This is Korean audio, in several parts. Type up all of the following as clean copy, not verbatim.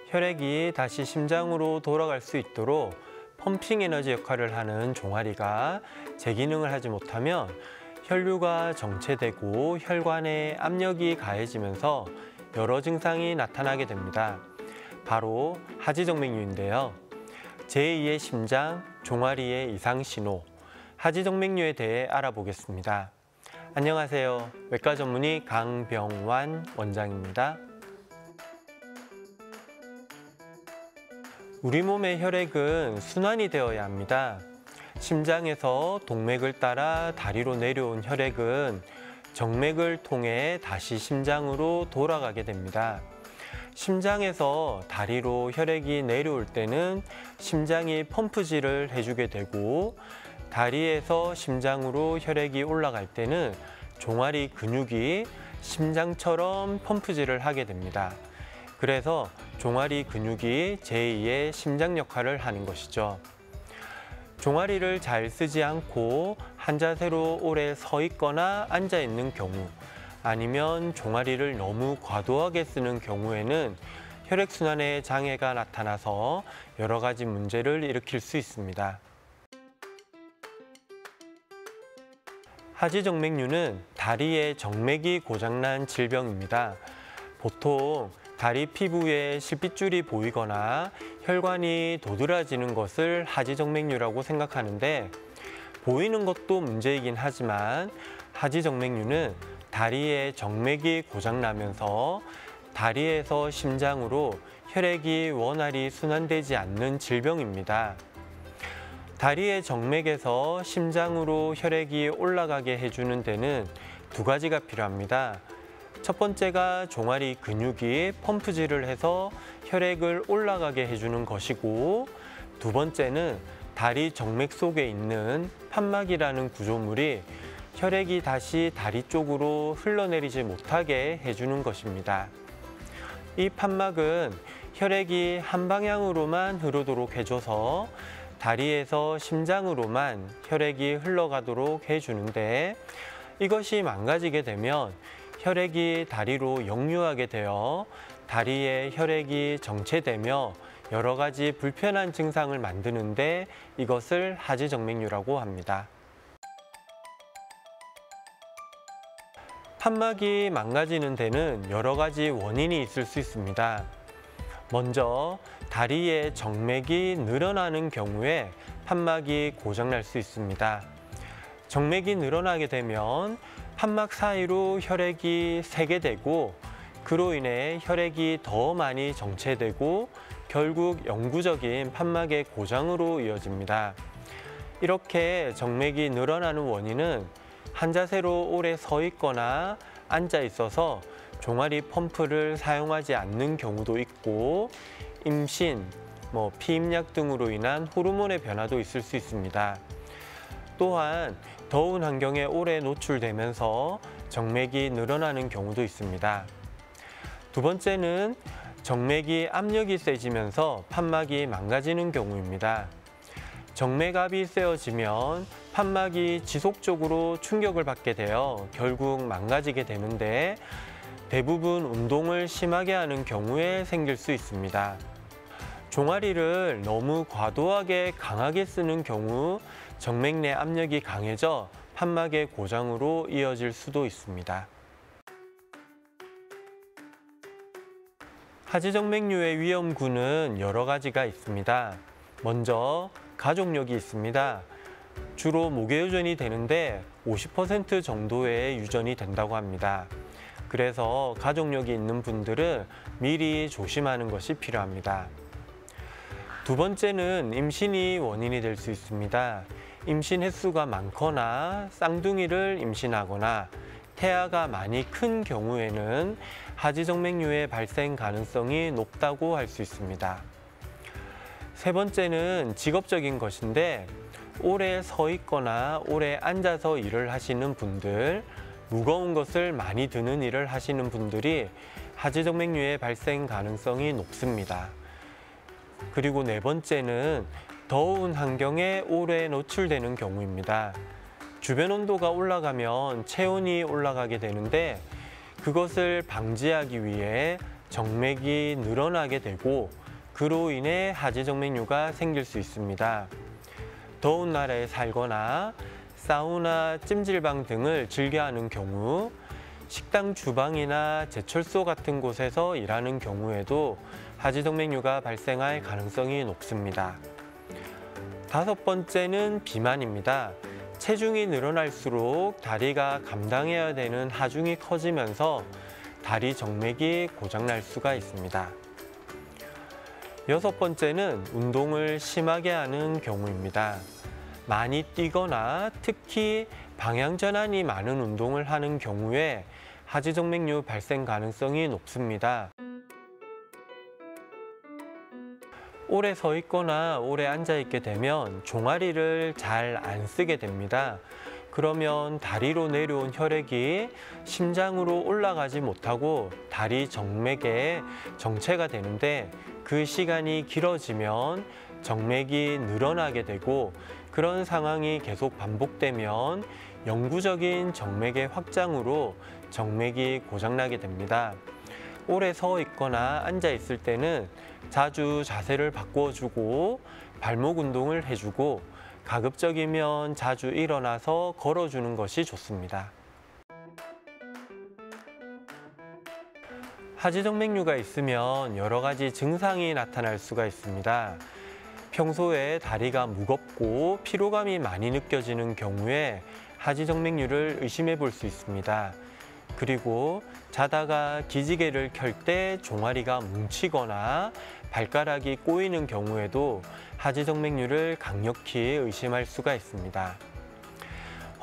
혈액이 다시 심장으로 돌아갈 수 있도록 펌핑 에너지 역할을 하는 종아리가 제 기능을 하지 못하면 혈류가 정체되고 혈관에 압력이 가해지면서 여러 증상이 나타나게 됩니다. 바로 하지정맥류인데요. 제2의 심장, 종아리의 이상 신호, 하지정맥류에 대해 알아보겠습니다. 안녕하세요. 외과 전문의 강병완 원장입니다. 우리 몸의 혈액은 순환이 되어야 합니다. 심장에서 동맥을 따라 다리로 내려온 혈액은 정맥을 통해 다시 심장으로 돌아가게 됩니다. 심장에서 다리로 혈액이 내려올 때는 심장이 펌프질을 해주게 되고, 다리에서 심장으로 혈액이 올라갈 때는 종아리 근육이 심장처럼 펌프질을 하게 됩니다. 그래서 종아리 근육이 제2의 심장 역할을 하는 것이죠. 종아리를 잘 쓰지 않고 한 자세로 오래 서 있거나 앉아 있는 경우, 아니면 종아리를 너무 과도하게 쓰는 경우에는 혈액순환에 장애가 나타나서 여러 가지 문제를 일으킬 수 있습니다. 하지정맥류는 다리의 정맥이 고장난 질병입니다. 보통 다리 피부에 실핏줄이 보이거나 혈관이 도드라지는 것을 하지정맥류라고 생각하는데, 보이는 것도 문제이긴 하지만 하지정맥류는 다리의 정맥이 고장나면서 다리에서 심장으로 혈액이 원활히 순환되지 않는 질병입니다. 다리의 정맥에서 심장으로 혈액이 올라가게 해주는 데는 두 가지가 필요합니다. 첫 번째가 종아리 근육이 펌프질을 해서 혈액을 올라가게 해주는 것이고, 두 번째는 다리 정맥 속에 있는 판막이라는 구조물이 혈액이 다시 다리 쪽으로 흘러내리지 못하게 해주는 것입니다. 이 판막은 혈액이 한 방향으로만 흐르도록 해줘서 다리에서 심장으로만 혈액이 흘러가도록 해주는데, 이것이 망가지게 되면 혈액이 다리로 역류하게 되어 다리에 혈액이 정체되며 여러 가지 불편한 증상을 만드는데, 이것을 하지정맥류라고 합니다. 판막이 망가지는 데는 여러 가지 원인이 있을 수 있습니다. 먼저 다리의 정맥이 늘어나는 경우에 판막이 고장날 수 있습니다. 정맥이 늘어나게 되면 판막 사이로 혈액이 새게 되고, 그로 인해 혈액이 더 많이 정체되고 결국 영구적인 판막의 고장으로 이어집니다. 이렇게 정맥이 늘어나는 원인은 한 자세로 오래 서 있거나 앉아 있어서 종아리 펌프를 사용하지 않는 경우도 있고, 임신, 피임약 등으로 인한 호르몬의 변화도 있을 수 있습니다. 또한 더운 환경에 오래 노출되면서 정맥이 늘어나는 경우도 있습니다. 두 번째는 정맥이 압력이 세지면서 판막이 망가지는 경우입니다. 정맥압이 세어지면 판막이 지속적으로 충격을 받게 되어 결국 망가지게 되는데, 대부분 운동을 심하게 하는 경우에 생길 수 있습니다. 종아리를 너무 과도하게 강하게 쓰는 경우 정맥 내 압력이 강해져 판막의 고장으로 이어질 수도 있습니다. 하지정맥류의 위험군은 여러 가지가 있습니다. 먼저 가족력이 있습니다. 주로 목외유전이 되는데 50% 정도의 유전이 된다고 합니다. 그래서 가족력이 있는 분들은 미리 조심하는 것이 필요합니다. 두 번째는 임신이 원인이 될 수 있습니다. 임신 횟수가 많거나 쌍둥이를 임신하거나 태아가 많이 큰 경우에는 하지정맥류의 발생 가능성이 높다고 할 수 있습니다. 세 번째는 직업적인 것인데, 오래 서 있거나 오래 앉아서 일을 하시는 분들, 무거운 것을 많이 드는 일을 하시는 분들이 하지정맥류의 발생 가능성이 높습니다. 그리고 네 번째는 더운 환경에 오래 노출되는 경우입니다. 주변 온도가 올라가면 체온이 올라가게 되는데, 그것을 방지하기 위해 정맥이 늘어나게 되고 그로 인해 하지정맥류가 생길 수 있습니다. 더운 나라에 살거나 사우나, 찜질방 등을 즐겨하는 경우, 식당 주방이나 제철소 같은 곳에서 일하는 경우에도 하지정맥류가 발생할 가능성이 높습니다. 다섯 번째는 비만입니다. 체중이 늘어날수록 다리가 감당해야 되는 하중이 커지면서 다리 정맥이 고장날 수가 있습니다. 여섯 번째는 운동을 심하게 하는 경우입니다. 많이 뛰거나 특히 방향전환이 많은 운동을 하는 경우에 하지정맥류 발생 가능성이 높습니다. 오래 서 있거나 오래 앉아 있게 되면 종아리를 잘 안 쓰게 됩니다. 그러면 다리로 내려온 혈액이 심장으로 올라가지 못하고 다리 정맥에 정체가 되는데, 그 시간이 길어지면 정맥이 늘어나게 되고, 그런 상황이 계속 반복되면 영구적인 정맥의 확장으로 정맥이 고장나게 됩니다. 오래 서 있거나 앉아 있을 때는 자주 자세를 바꿔주고 발목 운동을 해주고, 가급적이면 자주 일어나서 걸어주는 것이 좋습니다. 하지정맥류가 있으면 여러 가지 증상이 나타날 수가 있습니다. 평소에 다리가 무겁고 피로감이 많이 느껴지는 경우에 하지정맥류를 의심해 볼 수 있습니다. 그리고 자다가 기지개를 켤 때 종아리가 뭉치거나 발가락이 꼬이는 경우에도 하지정맥류를 강력히 의심할 수가 있습니다.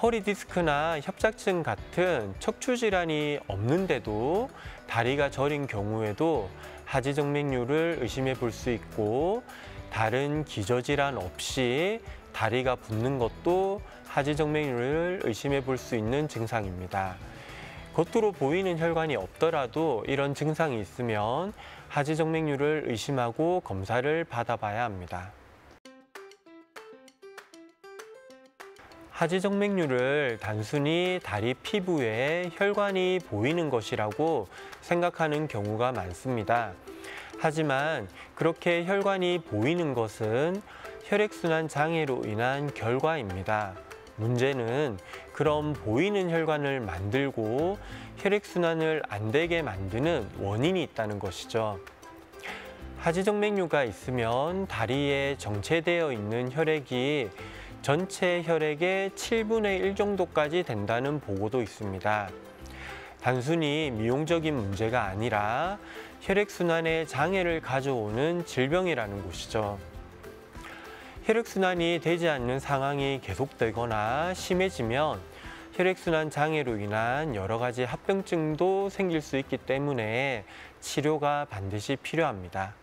허리 디스크나 협착증 같은 척추 질환이 없는데도 다리가 저린 경우에도 하지정맥류를 의심해 볼 수 있고, 다른 기저질환 없이 다리가 붓는 것도 하지정맥류를 의심해 볼 수 있는 증상입니다. 겉으로 보이는 혈관이 없더라도 이런 증상이 있으면 하지정맥류를 의심하고 검사를 받아봐야 합니다. 하지정맥류를 단순히 다리 피부에 혈관이 보이는 것이라고 생각하는 경우가 많습니다. 하지만 그렇게 혈관이 보이는 것은 혈액순환 장애로 인한 결과입니다. 문제는 그런 보이는 혈관을 만들고 혈액순환을 안 되게 만드는 원인이 있다는 것이죠. 하지정맥류가 있으면 다리에 정체되어 있는 혈액이 전체 혈액의 7분의 1 정도까지 된다는 보고도 있습니다. 단순히 미용적인 문제가 아니라 혈액순환에 장애를 가져오는 질병이라는 것이죠. 혈액순환이 되지 않는 상황이 계속되거나 심해지면 혈액순환 장애로 인한 여러 가지 합병증도 생길 수 있기 때문에 치료가 반드시 필요합니다.